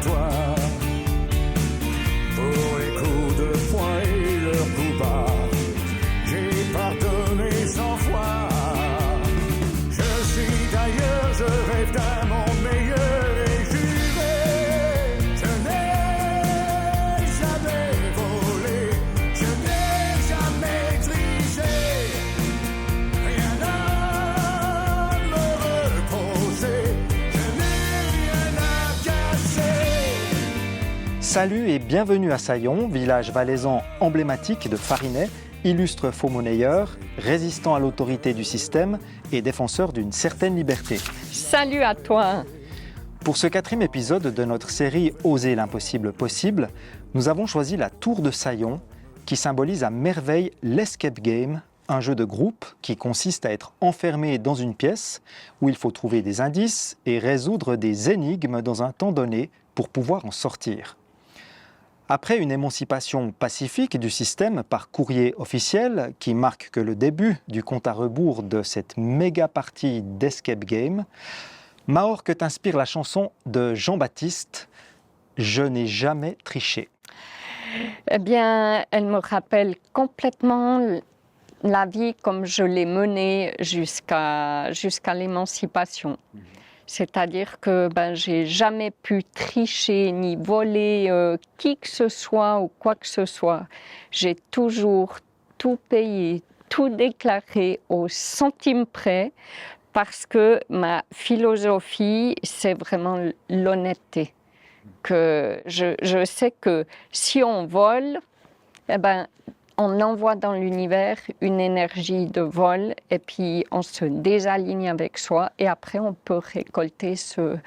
toi. Pour les coups de poing et leurs coups bas, j'ai pardonné 100 fois. Je suis d'ailleurs, je rêve d'un monde meilleur et juré. Je n'ai jamais volé, je n'ai jamais triché. Rien à me reprocher, je n'ai rien à cacher. Salut et bienvenue à Saillon, village valaisan emblématique de Farinay, illustre faux-monnayeur, résistant à l'autorité du système et défenseur d'une certaine liberté. Salut à toi! Pour ce 4e épisode de notre série Oser l'impossible possible, nous avons choisi la Tour de Saillon, qui symbolise à merveille l'escape game, un jeu de groupe qui consiste à être enfermé dans une pièce où il faut trouver des indices et résoudre des énigmes dans un temps donné pour pouvoir en sortir. Après une émancipation pacifique du système par courrier officiel qui marque que le début du compte à rebours de cette méga partie d'escape game, Mahor, que t'inspire la chanson de Jean-Baptiste « Je n'ai jamais triché ». Eh bien, elle me rappelle complètement la vie comme je l'ai menée jusqu'à l'émancipation. C'est-à-dire que j'ai jamais pu tricher ni voler qui que ce soit ou quoi que ce soit. J'ai toujours tout payé, tout déclaré au centime près parce que ma philosophie, c'est vraiment l'honnêteté. Que je sais que si on vole, on envoie dans l'univers une énergie de vol et puis on se désaligne avec soi et après on peut récolter ce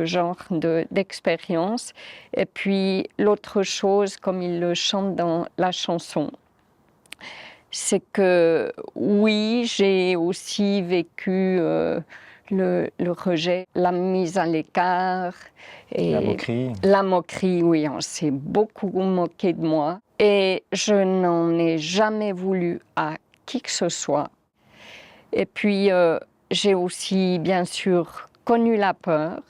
genre d'expérience. Et puis l'autre chose, comme il le chante dans la chanson, c'est que oui, j'ai aussi vécu le rejet, la mise à l'écart. Et la moquerie. La moquerie, oui, on s'est beaucoup moqué de moi. Et je n'en ai jamais voulu à qui que ce soit. Et puis, j'ai aussi, bien sûr, connu la peur.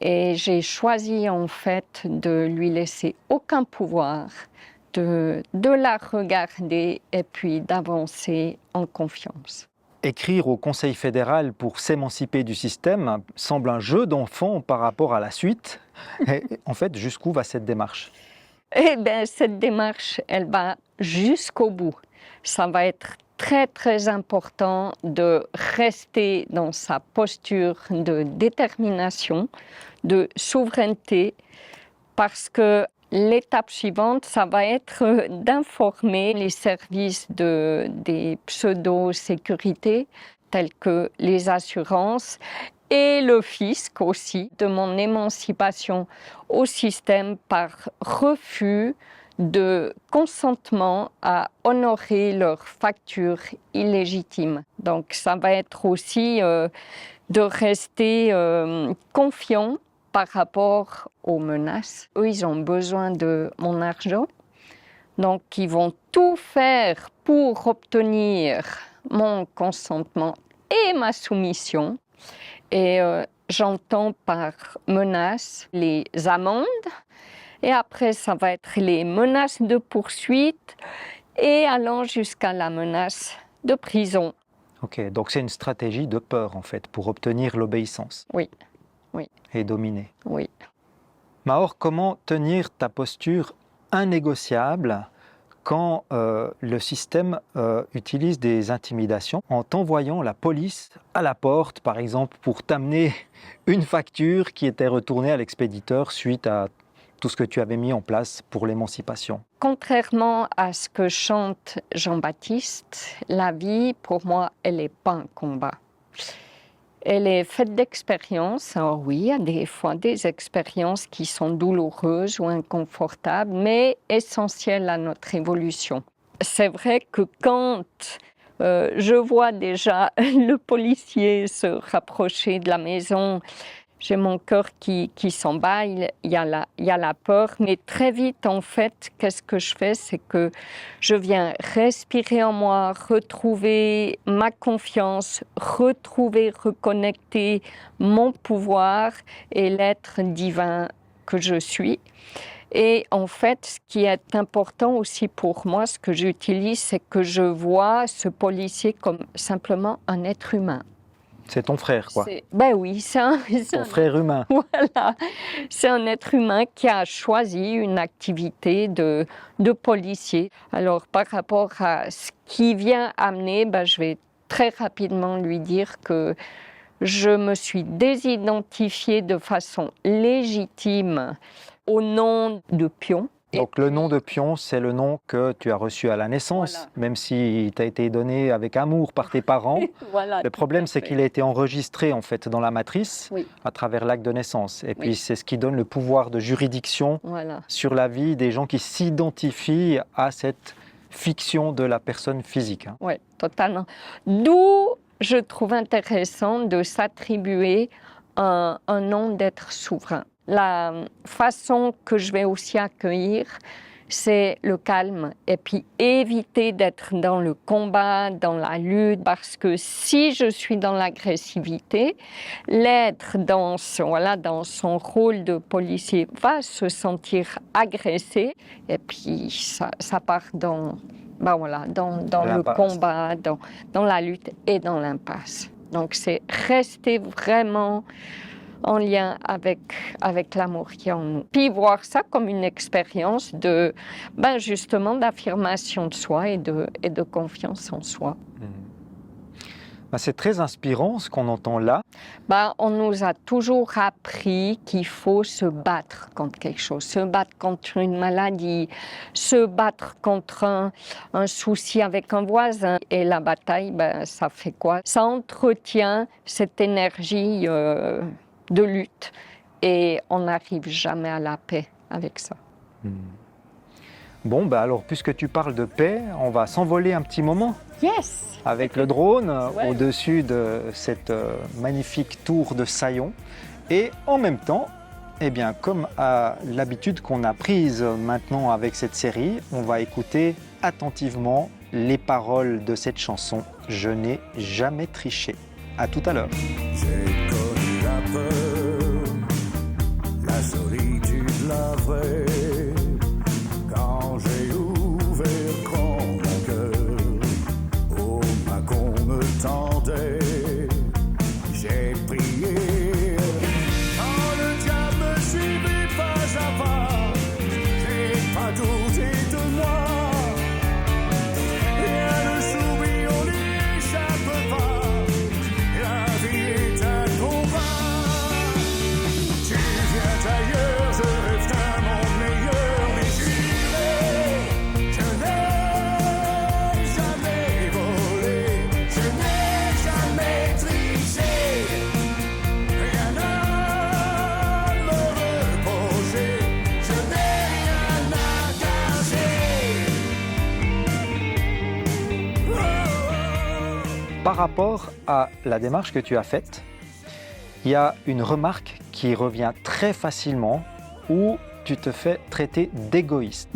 Et j'ai choisi, en fait, de lui laisser aucun pouvoir, de la regarder et puis d'avancer en confiance. Écrire au Conseil fédéral pour s'émanciper du système semble un jeu d'enfant par rapport à la suite. Et en fait, jusqu'où va cette démarche ? Eh bien, cette démarche, elle va jusqu'au bout. Ça va être très, très important de rester dans sa posture de détermination, de souveraineté, parce que l'étape suivante, ça va être d'informer les services des pseudo-sécurités, tels que les assurances, et le fisc aussi, de mon émancipation au système par refus de consentement à honorer leurs factures illégitimes. Donc ça va être aussi de rester confiant par rapport aux menaces. Eux, ils ont besoin de mon argent, donc ils vont tout faire pour obtenir mon consentement et ma soumission. Et j'entends par menaces les amendes, et après ça va être les menaces de poursuite, et allant jusqu'à la menace de prison. Ok, donc c'est une stratégie de peur en fait, pour obtenir l'obéissance. Oui, oui. Et dominer. Oui. Mahor, comment tenir ta posture innégociable quand le système utilise des intimidations en t'envoyant la police à la porte, par exemple, pour t'amener une facture qui était retournée à l'expéditeur suite à tout ce que tu avais mis en place pour l'émancipation? Contrairement à ce que chante Jean-Baptiste, la vie, pour moi, elle n'est pas un combat. Elle est faite d'expériences. Alors oui, il y a des fois des expériences qui sont douloureuses ou inconfortables, mais essentielles à notre évolution. C'est vrai que quand je vois déjà le policier se rapprocher de la maison, j'ai mon cœur qui s'emballe, il y a la peur, mais très vite, en fait, qu'est-ce que je fais? C'est que je viens respirer en moi, retrouver ma confiance, reconnecter mon pouvoir et l'être divin que je suis. Et en fait, ce qui est important aussi pour moi, ce que j'utilise, c'est que je vois ce policier comme simplement un être humain. C'est ton frère, quoi. Ben oui, c'est Ton frère humain. Voilà, c'est un être humain qui a choisi une activité de policier. Alors, par rapport à ce qui vient amener, ben, je vais très rapidement lui dire que je me suis désidentifiée de façon légitime au nom de pion. Donc le nom de pion, c'est le nom que tu as reçu à la naissance, Voilà. même s'il t'a été donné avec amour par tes parents. Voilà, Le problème, c'est qu'il a été enregistré en fait dans la matrice Oui. à travers l'acte de naissance. Et puis Oui. c'est ce qui donne le pouvoir de juridiction Voilà. sur la vie des gens qui s'identifient à cette fiction de la personne physique. Hein. Oui, totalement. D'où je trouve intéressant de s'attribuer un nom d'être souverain. La façon que je vais aussi accueillir, c'est le calme et puis éviter d'être dans le combat, dans la lutte, parce que si je suis dans l'agressivité, l'être dans son rôle de policier va se sentir agressé et puis ça part dans le combat, dans la lutte et dans l'impasse. Donc c'est rester vraiment en lien avec l'amour qui est en nous. Puis voir ça comme une expérience de, justement, d'affirmation de soi et de confiance en soi. C'est très inspirant ce qu'on entend là. On nous a toujours appris qu'il faut se battre contre quelque chose, se battre contre une maladie, se battre contre un souci avec un voisin. Et la bataille, ça fait quoi? Ça entretient cette énergie de lutte et on n'arrive jamais à la paix avec ça. Bon, alors puisque tu parles de paix, on va s'envoler un petit moment. Yes! Avec le drone Ouais. au-dessus de cette magnifique tour de Saillon. Et en même temps, comme à l'habitude qu'on a prise maintenant avec cette série, on va écouter attentivement les paroles de cette chanson « Je n'ai jamais triché ». À tout à l'heure. J'ai connu la peur, la solitude, la vraie. Quand j'ai ouvert grand mon cœur, au main qu'on me tendait, j'ai prié. Quand le diable me suivait pas à pas, j'ai pas douté de moi. Rien ne s'oublie, on n'y échappe pas. La vie est un combat. Tu viens d'ailleurs, je rêve d'un monde meilleur, mais j'irai. Je n'ai jamais volé, je n'ai jamais triché. Rien à me reprocher, je n'ai rien à cacher. Oh. Par rapport à la démarche que tu as faite, il y a une remarque qui revient très facilement où tu te fais traiter d'égoïste.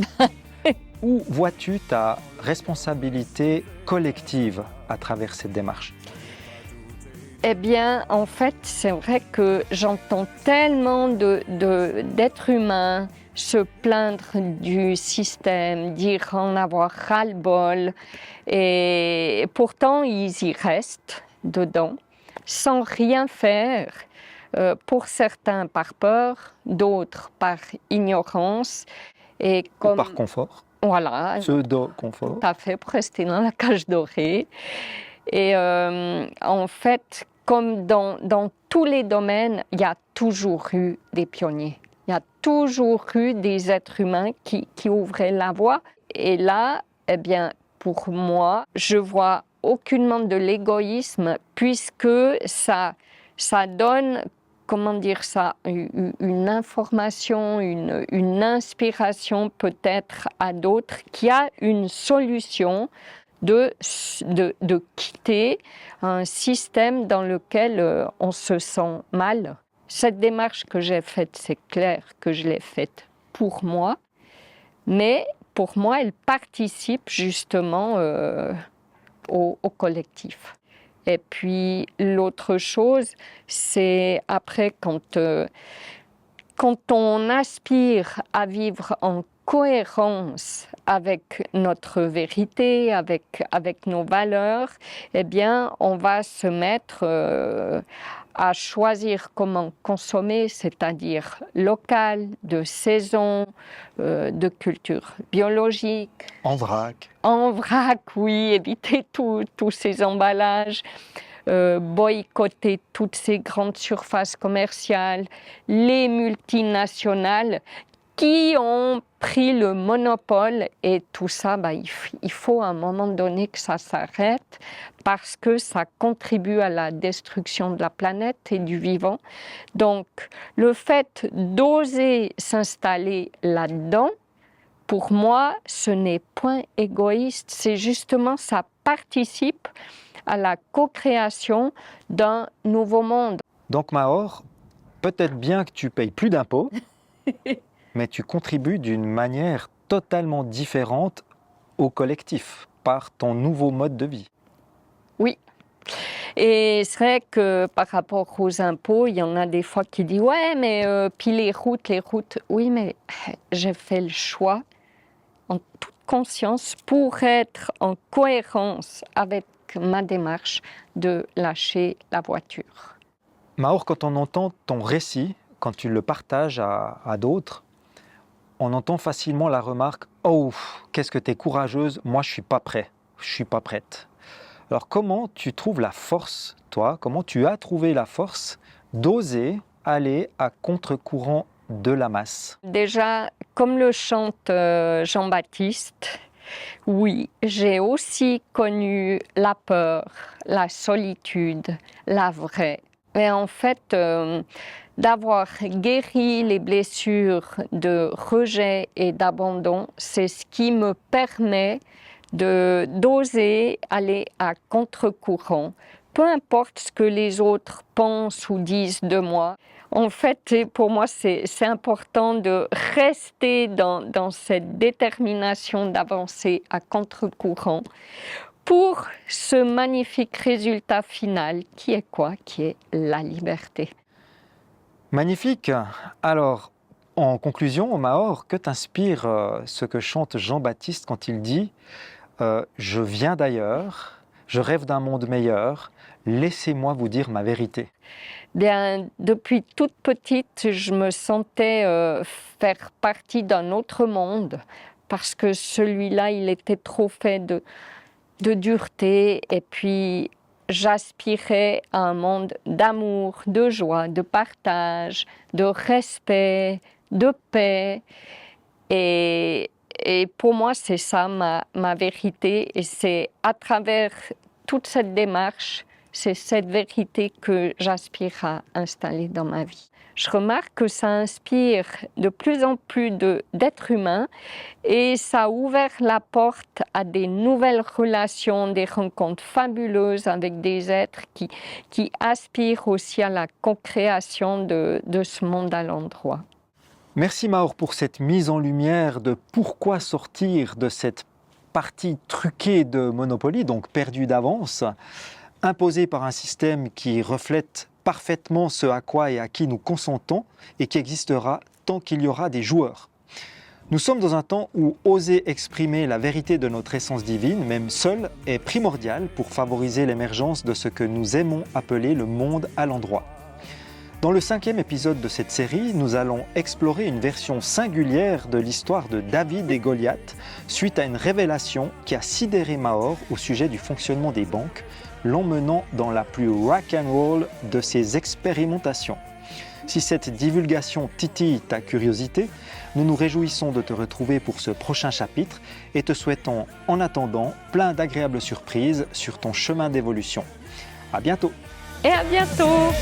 Où vois-tu ta responsabilité collective à travers cette démarche? Eh bien, en fait, c'est vrai que j'entends tellement d'êtres humains se plaindre du système, dire en avoir ras-le-bol. Et pourtant, ils y restent dedans, sans rien faire. Pour certains par peur, d'autres par ignorance. Et Ou par confort, Voilà. pseudo-confort. Tout à fait, pour rester dans la cage dorée. Et en fait, comme dans tous les domaines, il y a toujours eu des pionniers. Il y a toujours eu des êtres humains qui ouvraient la voie. Et là, pour moi, je vois aucunement de l'égoïsme puisque ça donne, une information, une inspiration peut-être à d'autres qui a une solution de quitter un système dans lequel on se sent mal. Cette démarche que j'ai faite, c'est clair que je l'ai faite pour moi, mais pour moi, elle participe justement au collectif. Et puis l'autre chose, c'est après quand quand on aspire à vivre en cohérence avec notre vérité, avec nos valeurs, eh bien, on va se mettre à choisir comment consommer, c'est-à-dire local, de saison, de culture biologique. En vrac. En vrac, oui, éviter tous ces emballages. Boycotter toutes ces grandes surfaces commerciales, les multinationales qui ont pris le monopole et tout ça, il faut à un moment donné que ça s'arrête parce que ça contribue à la destruction de la planète et du vivant. Donc le fait d'oser s'installer là-dedans, pour moi, ce n'est point égoïste, c'est justement ça participe à la co-création d'un nouveau monde. Donc Maor, peut-être bien que tu payes plus d'impôts, mais tu contribues d'une manière totalement différente au collectif, par ton nouveau mode de vie. Oui. Et c'est vrai que par rapport aux impôts, il y en a des fois qui disent « Ouais, mais puis les routes… » Oui, mais j'ai fait le choix en toute conscience pour être en cohérence avec ma démarche de lâcher la voiture. Maor, quand on entend ton récit, quand tu le partages à d'autres, on entend facilement la remarque « Oh, qu'est-ce que tu es courageuse, moi je ne suis pas prêt, je ne suis pas prête ». Alors comment tu trouves la force, toi, comment tu as trouvé la force d'oser aller à contre-courant de la masse? Déjà, comme le chante Jean-Baptiste, oui, j'ai aussi connu la peur, la solitude, la vraie. Mais en fait, d'avoir guéri les blessures de rejet et d'abandon, c'est ce qui me permet d'oser aller à contre-courant, peu importe ce que les autres pensent ou disent de moi. En fait, pour moi, c'est important de rester dans cette détermination d'avancer à contre-courant pour ce magnifique résultat final qui est quoi? Qui est la liberté. Magnifique. Alors, en conclusion, Maor, que t'inspire ce que chante Jean-Baptiste quand il dit « Je viens d'ailleurs, je rêve d'un monde meilleur, laissez-moi vous dire ma vérité ». Bien, depuis toute petite, je me sentais faire partie d'un autre monde parce que celui-là, il était trop fait de dureté et puis j'aspirais à un monde d'amour, de joie, de partage, de respect, de paix. Et pour moi, c'est ça ma vérité et c'est à travers toute cette démarche, c'est cette vérité que j'aspire à installer dans ma vie. Je remarque que ça inspire de plus en plus d'êtres humains et ça a ouvert la porte à des nouvelles relations, des rencontres fabuleuses avec des êtres qui aspirent aussi à la co-création de ce monde à l'endroit. Merci Maor pour cette mise en lumière de pourquoi sortir de cette partie truquée de Monopoly, donc perdue d'avance, imposée par un système qui reflète parfaitement ce à quoi et à qui nous consentons et qui existera tant qu'il y aura des joueurs. Nous sommes dans un temps où oser exprimer la vérité de notre essence divine, même seule, est primordial pour favoriser l'émergence de ce que nous aimons appeler le monde à l'endroit. Dans le 5e épisode de cette série, nous allons explorer une version singulière de l'histoire de David et Goliath suite à une révélation qui a sidéré Maor au sujet du fonctionnement des banques, l'emmenant dans la plus rock'n'roll de ses expérimentations. Si cette divulgation titille ta curiosité, nous nous réjouissons de te retrouver pour ce prochain chapitre et te souhaitons en attendant plein d'agréables surprises sur ton chemin d'évolution. À bientôt! Et à bientôt!